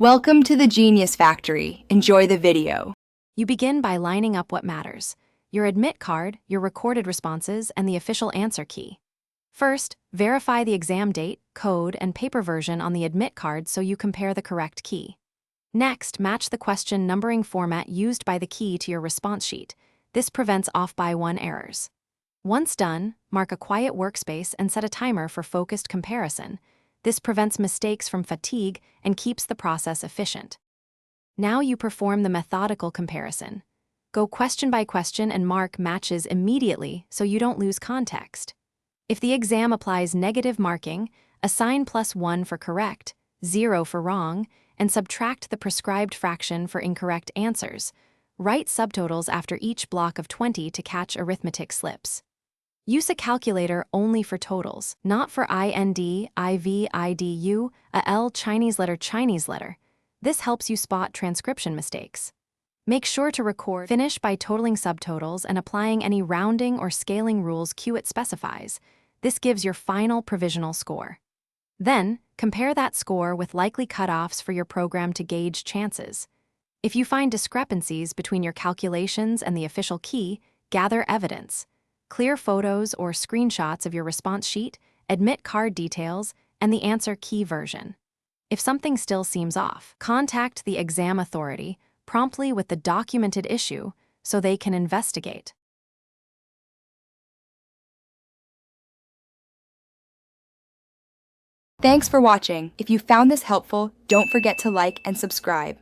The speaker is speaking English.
Welcome to the Genius Factory. Enjoy the video. You begin by lining up what matters: your admit card, your recorded responses, and the official answer key. First, verify the exam date, code, and paper version on the admit card so you compare the correct key. Next, match the question numbering format used by the key to your response sheet. This prevents off-by-one errors. Once done, mark a quiet workspace and set a timer for focused comparison. This prevents mistakes from fatigue and keeps the process efficient. Now you perform the methodical comparison. Go question by question and mark matches immediately so you don't lose context. If the exam applies negative marking, assign +1 for correct, 0 for wrong, and subtract the prescribed fraction for incorrect answers. Write subtotals after each block of 20 to catch arithmetic slips. Use a calculator only for totals, not for IND, IV, IDU, a L Chinese letter. This helps you spot transcription mistakes. Make sure to record finish by totaling subtotals and applying any rounding or scaling rules CUEt specifies. This gives your final provisional score. Then, compare that score with likely cutoffs for your program to gauge chances. If you find discrepancies between your calculations and the official key, gather evidence. Clear photos or screenshots of your response sheet, admit card details, and the answer key version. If something still seems off, contact the exam authority promptly with the documented issue so they can investigate. Thanks for watching. If you found this helpful, don't forget to like and subscribe.